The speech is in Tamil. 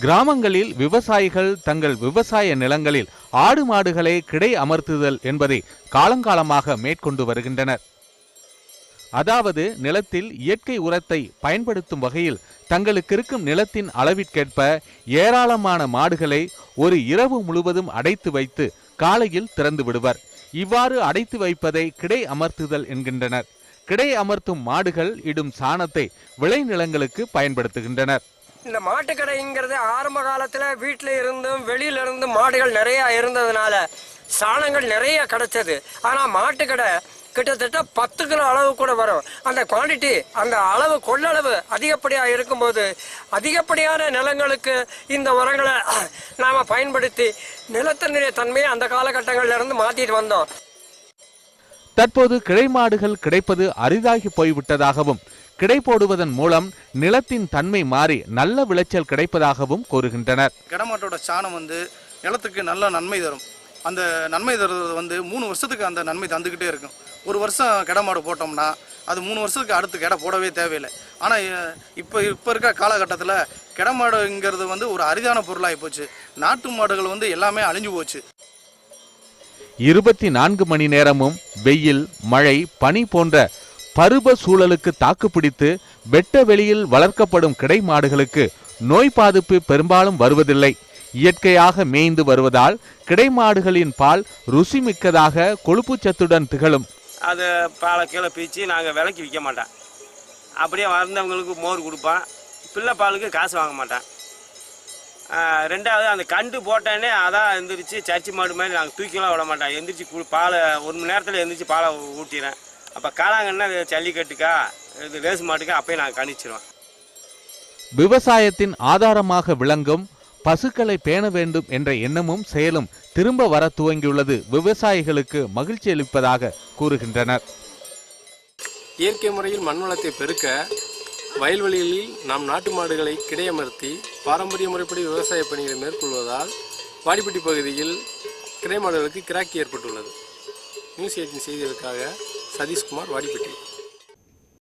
கிராமங்களில் விவசாயிகள் தங்கள் விவசாய நிலங்களில் ஆடு மாடுகளை கிடை அமர்த்துதல் என்பதை காலங்காலமாக மேற்கொண்டு வருகின்றனர். அதாவது நிலத்தில் இயற்கை உரத்தை பயன்படுத்தும் வகையில் தங்களுக்கு இருக்கும் நிலத்தின் அளவிற்கேற்ப ஏராளமான மாடுகளை ஒரு இரவு முழுவதும் அடைத்து வைத்து காலையில் திறந்து விடுவர். இவ்வாறு அடைத்து வைப்பதை கிடை அமர்த்துதல் என்கின்றனர். கிடை அமர்த்தும் மாடுகள் இடும் சாணத்தை விளைநிலங்களுக்கு பயன்படுத்துகின்றனர். இந்த மாட்டுக்கடைங்கிறது ஆரம்ப காலத்துல வீட்டில இருந்தும் வெளியில இருந்தும் மாடுகள் நிறைய இருந்ததுனால சாணங்கள் நிறைய கிடைச்சது. ஆனா மாட்டுக்கடை கிட்டத்தட்ட 10 கிலோ அளவு கூட வரும். அந்த குவான்டிட்டி, அந்த அளவு கொள்ளளவு அதிகப்படியாக இருக்கும்போது அதிகப்படியான நிலங்களுக்கு இந்த உரங்களை நாம் பயன்படுத்தி நிலத்தன்மைய தன்மையை அந்த காலகட்டங்களில் இருந்து மாற்றிட்டு வந்தோம். தற்போது கிடை மாடுகள் கிடைப்பது அரிதாகி போய்விட்டதாகவும் கிடை போடுவதன் மூலம் நிலத்தின் தன்மை மாறி நல்ல விளைச்சல் கிடைப்பதாகவும் கூறுகின்றனர். கிடமாட்டோட சாணம் நிலத்துக்கு நல்ல நன்மை தரும். அந்த நன்மை தருவது 3 வருஷத்துக்கு அந்த நன்மை தந்துக்கிட்டே இருக்கும். ஒரு வருஷம் கிடமாடு போட்டோம்னா அது 3 வருஷத்துக்கு அடுத்து கிட போடவே தேவையில்லை. ஆனால் இப்போ இருக்க காலகட்டத்தில் கிடமாடுங்கிறது ஒரு அரிதான பொருளாகி போச்சு. நாட்டு மாடுகள் எல்லாமே அழிஞ்சு போச்சு. 24 மணி நேரமும் வெயில், மழை, பனி போன்ற பருவ சூழலுக்கு தாக்குப்பிடித்து வெட்ட வெளியில் வளர்க்கப்படும் கிடை மாடுகளுக்கு நோய் பாதிப்பு பெரும்பாலும் வருவதில்லை. இயற்கையாக மேய்ந்து வருவதால் கிடை மாடுகளின் பால் ருசி மிக்கதாக கொழுப்பு சத்துடன் திகழும். அது பாலை கீழே பீச்சு நாங்கள் விலைக்கு விற்க மாட்டோம். அப்படியே வந்தவங்களுக்கு மோர் கொடுப்போம். பிள்ளை பாலுக்கு காசு வாங்க மாட்டேன். ரெண்டாவது அந்த கண்டு போட்டேன்னே அதான் எந்திரிச்சு சர்ச்சி மாடு மாதிரி நாங்கள் தூக்கிலாம் விட மாட்டோம். எந்திரிச்சு பாலை 1 மணி நேரத்தில் எந்திரிச்சு பாலை ஊட்டிடுறேன். அப்போ காளாங்கன்னா ஜல்லிக்கட்டுக்கா இது ரேஸ் மாட்டுக்கா அப்பயே நாங்கள் கணிச்சிடுவோம். விவசாயத்தின் ஆதாரமாக விளங்கும் பசுக்களை பேண வேண்டும் என்ற எண்ணமும் செயலும் திரும்ப வர துவங்கியுள்ளது விவசாயிகளுக்கு மகிழ்ச்சி அளிப்பதாக கூறுகின்றனர். இயற்கை முறையில் மண் வளத்தை பெருக்க வயல்வெளிகளில் நாம் நாட்டு மாடுகளை கிடையமர்த்தி பாரம்பரிய முறைப்படி விவசாய பணிகளை மேற்கொள்வதால் வாடிப்பட்டி பகுதியில் கிடை மாடுகளுக்கு கிராக்கி ஏற்பட்டுள்ளது. நியூஸ் 18 செய்திகளுக்காக சதீஷ்குமார், வாடிப்பட்டி.